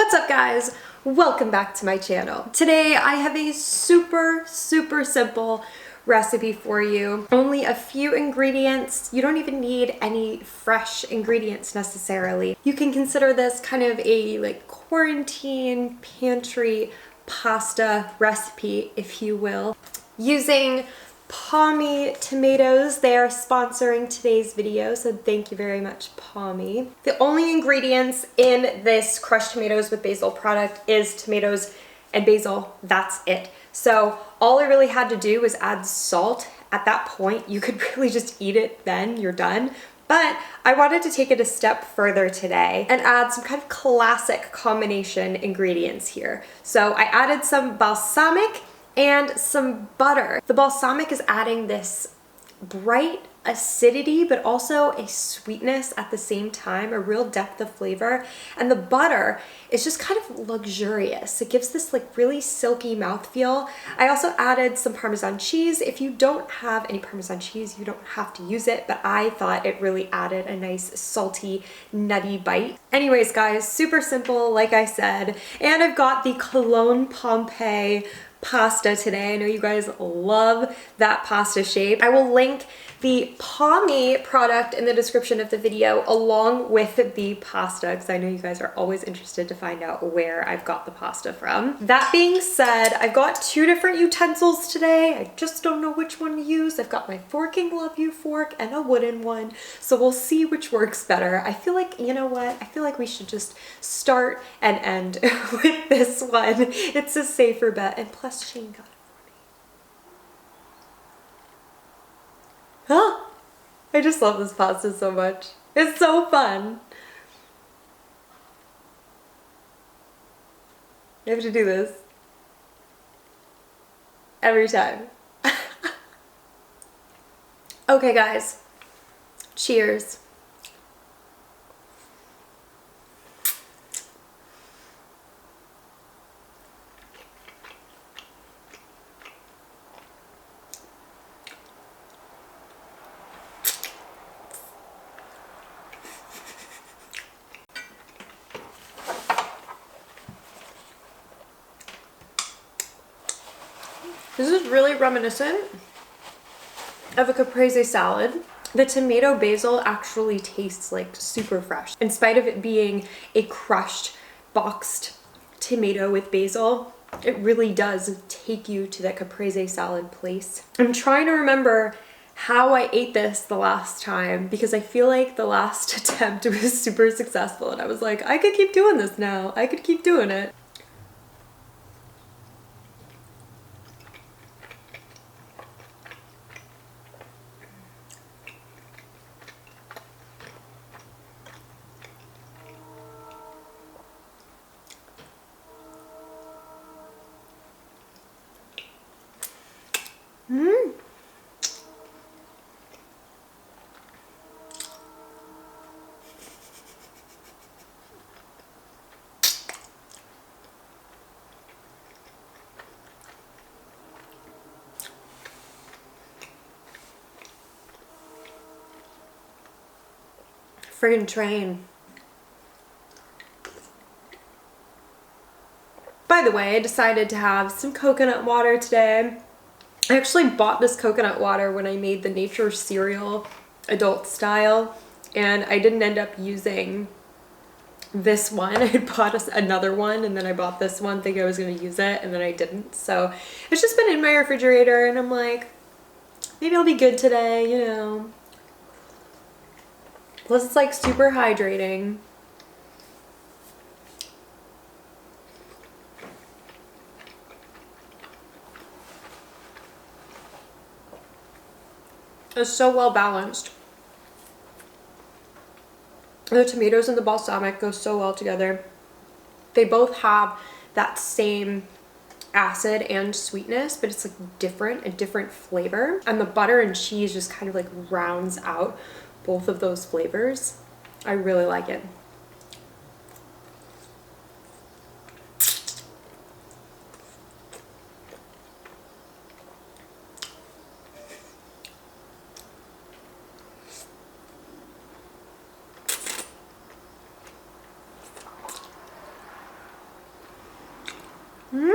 What's up, guys? Welcome back to my channel. Today I have a super simple recipe for you. Only a few ingredients. You don't even need any fresh ingredients necessarily. You can consider this kind of a quarantine pantry pasta recipe, if you will. Using Palmy tomatoes. They are sponsoring today's video, so thank you very much, Palmy. The only ingredients in this crushed tomatoes with basil product is tomatoes and basil. That's it. So all I really had to do was add salt. At that point, you could really just eat it then, you're done. But I wanted to take it a step further today and add some kind of classic combination ingredients here. So I added some balsamic and some butter. The balsamic is adding this bright acidity, but also a sweetness at the same time, a real depth of flavor. And the butter is just kind of luxurious. It gives this really silky mouthfeel. I also added some Parmesan cheese. If you don't have any Parmesan cheese, you don't have to use it, but I thought it really added a nice salty, nutty bite. Anyways, guys, super simple, like I said. And I've got the Cologne Pompeii pasta today. I know you guys love that pasta shape. I will link the Palmy product in the description of the video along with the pasta, because I know you guys are always interested to find out where I've got the pasta from. That being said, I've got two different utensils today. I just don't know which one to use. I've got my Forking Love You fork and a wooden one, so we'll see which works better. I feel like, you know what? I feel like we should just start and end with this one. It's a safer bet, and plus Shane got it. Huh? I just love this pasta so much. It's so fun. I have to do this every time. Okay, guys. Cheers. This is really reminiscent of a caprese salad. The tomato basil actually tastes like super fresh. In spite of it being a crushed, boxed tomato with basil, it really does take you to that caprese salad place. I'm trying to remember how I ate this the last time, because I feel like the last attempt was super successful and I was like, I could keep doing this now. I could keep doing it. Friggin' train. By the way, I decided to have some coconut water today. I actually bought this coconut water when I made the nature cereal adult style, and I didn't end up using this one. I bought another one, and then I bought this one thinking I was going to use it, and then I didn't. So it's just been in my refrigerator, and I'm like, maybe I'll be good today, you know. Plus it's like super hydrating. It's so well balanced. The tomatoes and the balsamic go so well together. They both have that same acid and sweetness, but it's like a different flavor. And the butter and cheese just kind of like rounds out both of those flavors. I really like it. Hmm?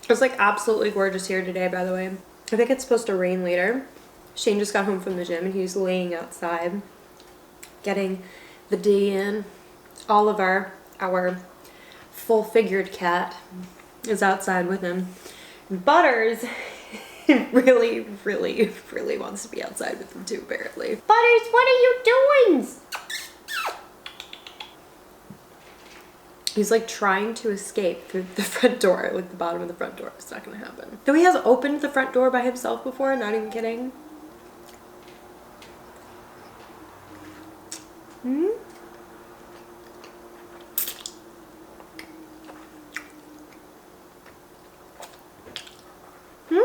It's like absolutely gorgeous here today, by the way. I think it's supposed to rain later. Shane just got home from the gym and he's laying outside, getting the day in. Oliver, our full-figured cat, is outside with him. Butters really, really, really wants to be outside with him too, apparently. Butters, what are you doing? He's like trying to escape through the front door, like the bottom of the front door. It's not gonna happen. Though he has opened the front door by himself before, not even kidding. Hmm? Hmm?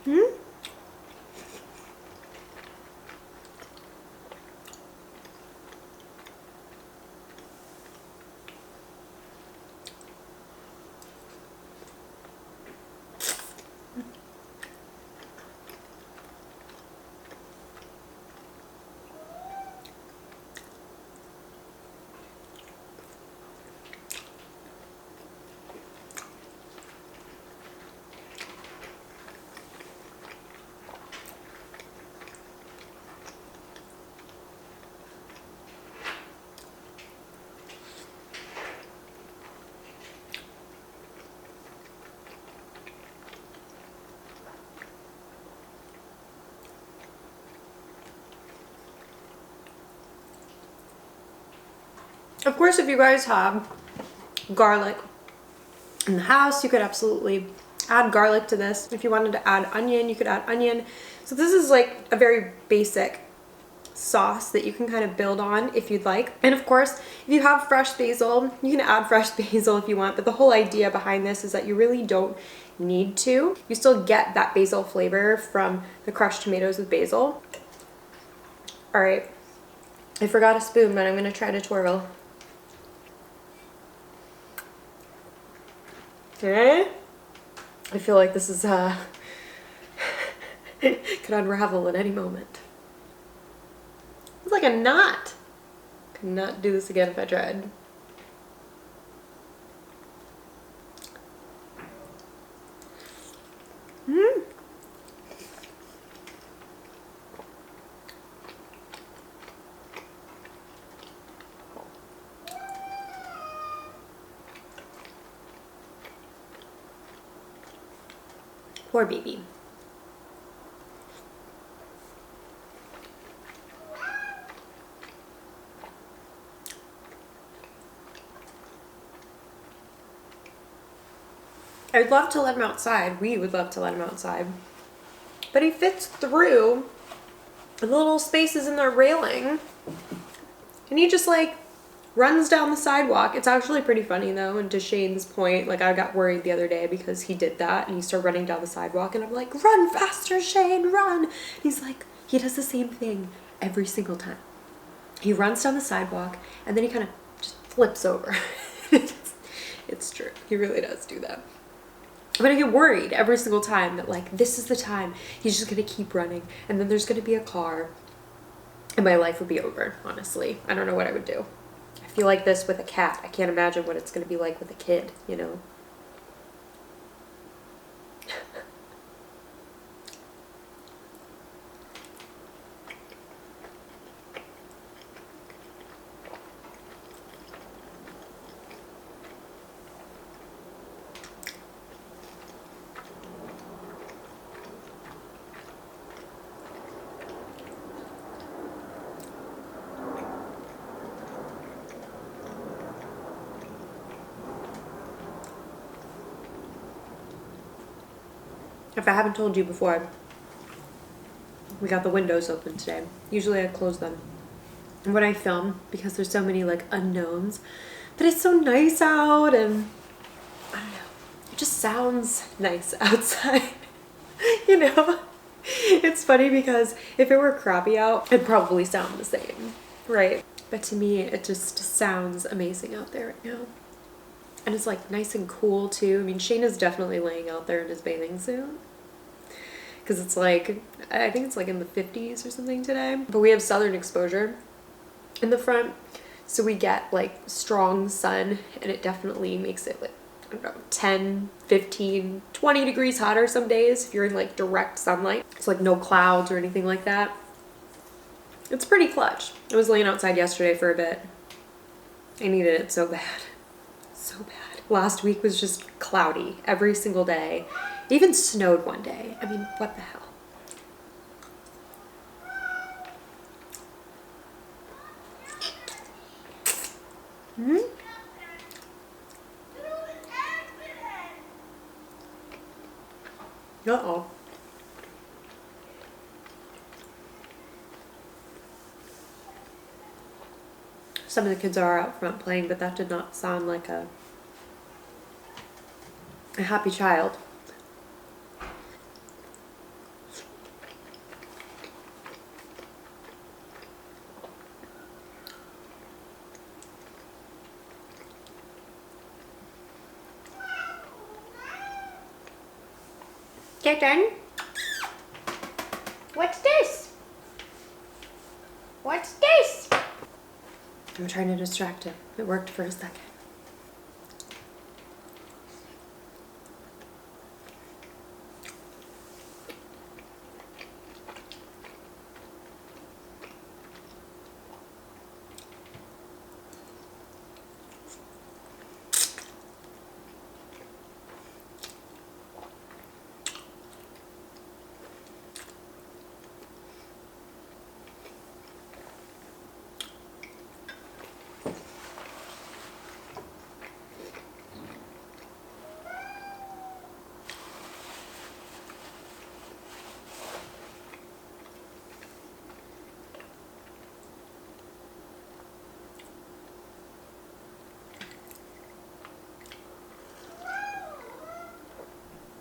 Hmm? Of course, if you guys have garlic in the house, you could absolutely add garlic to this. If you wanted to add onion, you could add onion. So this is like a very basic sauce that you can kind of build on if you'd like. And of course, if you have fresh basil, you can add fresh basil if you want, but the whole idea behind this is that you really don't need to. You still get that basil flavor from the crushed tomatoes with basil. All right, I forgot a spoon, but I'm gonna try to twirl. Okay. I feel like this is could unravel at any moment. It's like a knot. Could not do this again if I tried. Mm. Poor baby. I would love to let him outside. We would love to let him outside. But he fits through the little spaces in the railing. And he just like runs down the sidewalk. It's actually pretty funny though, and to Shane's point, like I got worried the other day because he did that and he started running down the sidewalk and I'm like, run faster, Shane, run. And he's like, he does the same thing every single time. He runs down the sidewalk and then he kind of just flips over. It's true, he really does do that. But I get worried every single time that like, this is the time he's just gonna keep running and then there's gonna be a car and my life would be over, honestly. I don't know what I would do. I feel like this with a cat. I can't imagine what it's going to be like with a kid, you know? If I haven't told you before, we got the windows open today. Usually I close them. And when I film, because there's so many like unknowns, But it's so nice out, and I don't know, it just sounds nice outside. You know, it's funny because if it were crappy out, it'd probably sound the same, right? But to me, it just sounds amazing out there right now. And it's like nice and cool too. I mean, Shane is definitely laying out there in his bathing suit, because it's like, I think it's like in the 50s or something today. But we have southern exposure in the front, so we get like strong sun, and it definitely makes it like, I don't know, 10, 15, 20 degrees hotter some days if you're in like direct sunlight. It's like no clouds or anything like that. It's pretty clutch. I was laying outside yesterday for a bit. I needed it so bad. So bad. Last week was just cloudy every single day. It even snowed one day. I mean, what the hell? Hmm? Uh-oh. Some of the kids are out front playing, but that did not sound like a happy child. Kitten? What's this? What's this? I'm trying to distract him. It worked for a second.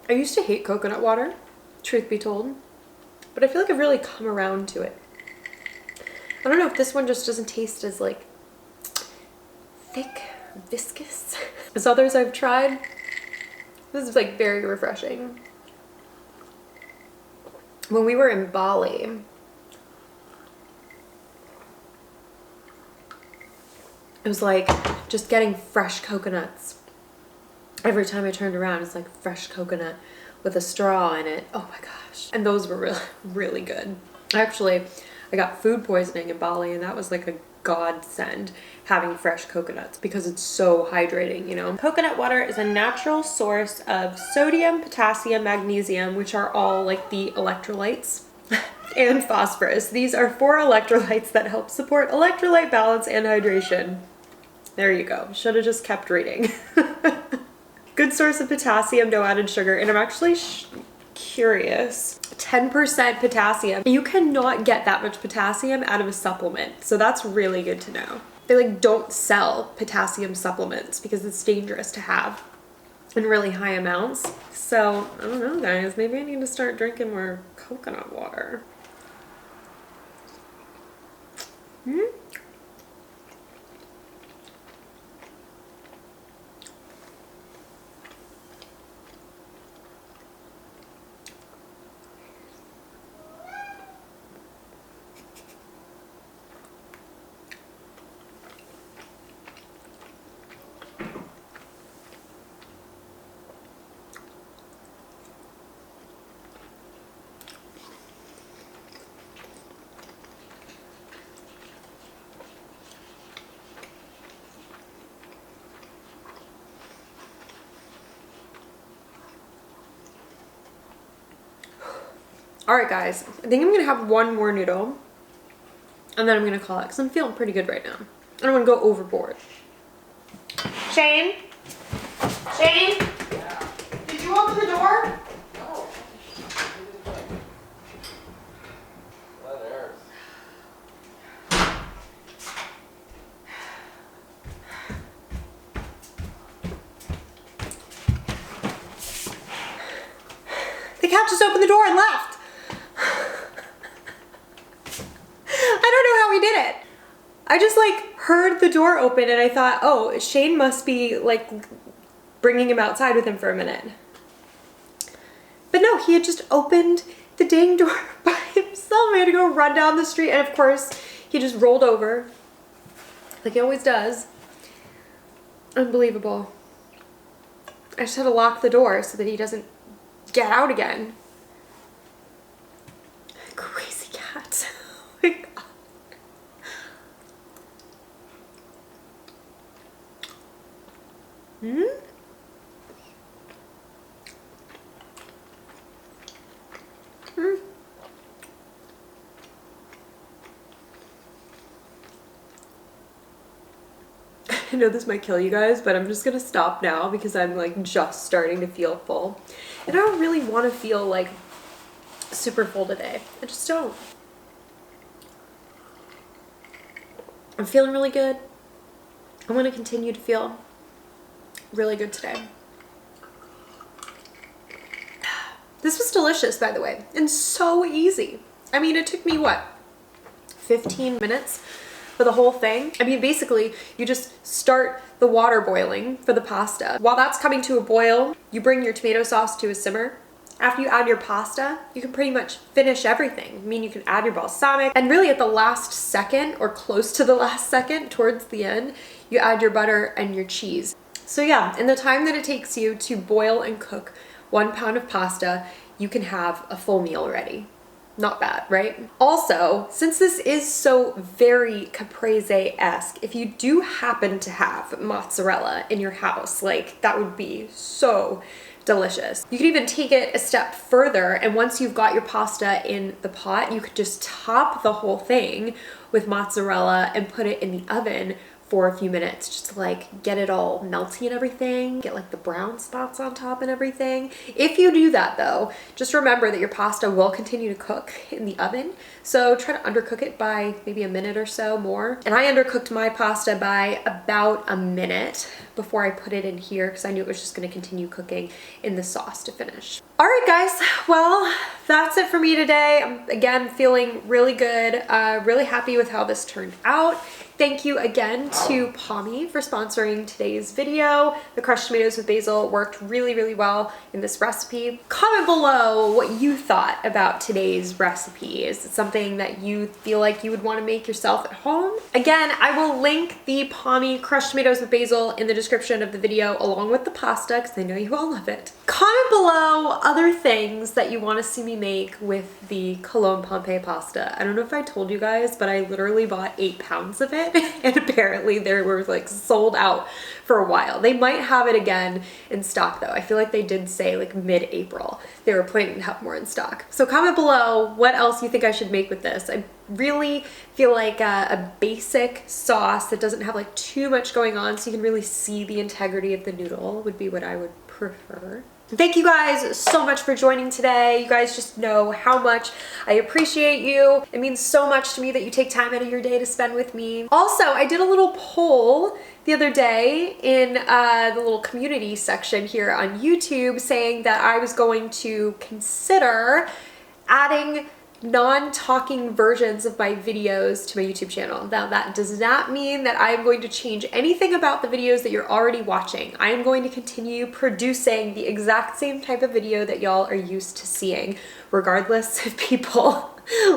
I used to hate coconut water, truth be told, but I feel like I've really come around to it. I don't know if this one just doesn't taste as like thick, viscous as others I've tried. This is like very refreshing. When we were in Bali, it was like just getting fresh coconuts. Every time I turned around, it's like fresh coconut with a straw in it. Oh my gosh. And those were really, really good. Actually, I got food poisoning in Bali, and that was like a godsend, having fresh coconuts, because it's so hydrating, you know? Coconut water is a natural source of sodium, potassium, magnesium, which are all like the electrolytes, and phosphorus. These are 4 electrolytes that help support electrolyte balance and hydration. There you go. Should have just kept reading. Good source of potassium, no added sugar, and I'm actually curious. 10% potassium. You cannot get that much potassium out of a supplement, so that's really good to know. They like don't sell potassium supplements because it's dangerous to have in really high amounts. So I don't know, guys, maybe I need to start drinking more coconut water. All right, guys, I think I'm gonna have one more noodle and then I'm gonna call it, because I'm feeling pretty good right now. I don't want to go overboard. Shane? Shane? Yeah. Did you open the door? No. What else? cat just opened the door and left. I don't know how he did it. I just like heard the door open and I thought, oh, Shane must be like bringing him outside with him for a minute. But no, he had just opened the dang door by himself. I had to go run down the street, and of course he just rolled over like he always does. Unbelievable. I just had to lock the door so that he doesn't get out again. Crazy cat. Oh my God. I know this might kill you guys, but I'm just gonna stop now because I'm like just starting to feel full. And I don't really want to feel like super full today. I just don't. I'm feeling really good. I want to continue to feel really good today. This was delicious, by the way, and so easy. I mean, it took me what, 15 minutes for the whole thing? I mean, basically, you just start the water boiling for the pasta. While that's coming to a boil, you bring your tomato sauce to a simmer. After you add your pasta, you can pretty much finish everything. I mean, you can add your balsamic, and really at the last second, or close to the last second, towards the end, you add your butter and your cheese. So yeah, in the time that it takes you to boil and cook 1 pound of pasta, you can have a full meal ready. Not bad, right? Also, since this is so very caprese-esque, if you do happen to have mozzarella in your house, like that would be so delicious. You could even take it a step further, and once you've got your pasta in the pot, you could just top the whole thing with mozzarella and put it in the oven for a few minutes just to like get it all melty and everything, get like the brown spots on top and everything. If you do that though, just remember that your pasta will continue to cook in the oven. So try to undercook it by maybe a minute or so more. And I undercooked my pasta by about a minute before I put it in here because I knew it was just gonna continue cooking in the sauce to finish. All right guys, well, that's it for me today. I'm again feeling really good, really happy with how this turned out. Thank you again to Pommy for sponsoring today's video. The crushed tomatoes with basil worked really, really well in this recipe. Comment below what you thought about today's recipe. Is it something that you feel like you would want to make yourself at home? Again, I will link the Pommy crushed tomatoes with basil in the description of the video along with the pasta because I know you all love it. Comment below other things that you want to see me make with the Cologne Pompeii pasta. I don't know if I told you guys, but I literally bought 8 pounds of it. And apparently they were like sold out for a while. They might have it again in stock though. I feel like they did say like mid-April they were planning to have more in stock. So comment below what else you think I should make with this. I really feel like a basic sauce that doesn't have like too much going on so you can really see the integrity of the noodle would be what I would prefer. Thank you guys so much for joining today. You guys just know how much I appreciate you. It means so much to me that you take time out of your day to spend with me. Also, I did a little poll the other day in the little community section here on YouTube saying that I was going to consider adding non-talking versions of my videos to my YouTube channel. Now that does not mean that I am going to change anything about the videos that you're already watching. I am going to continue producing the exact same type of video that y'all are used to seeing, regardless if people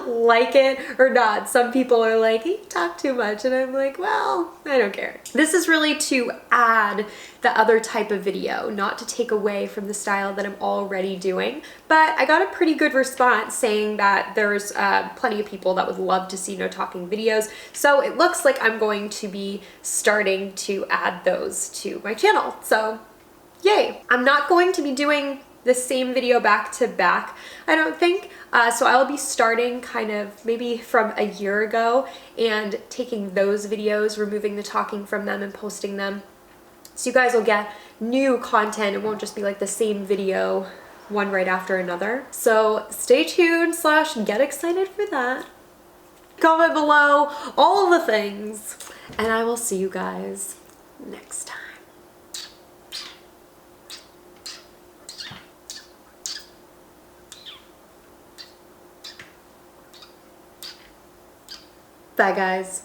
like it or not. Some people are like, you talk too much, and I'm like, well, I don't care. This is really to add the other type of video, not to take away from the style that I'm already doing. But I got a pretty good response saying that there's plenty of people that would love to see no talking videos. So it looks like I'm going to be starting to add those to my channel. So yay. I'm not going to be doing the same video back to back, I don't think. So I'll be starting kind of maybe from a year ago and taking those videos, removing the talking from them and posting them. So you guys will get new content. It won't just be like the same video, one right after another. So stay tuned / get excited for that. Comment below all the things, and I will see you guys next time. Bye guys.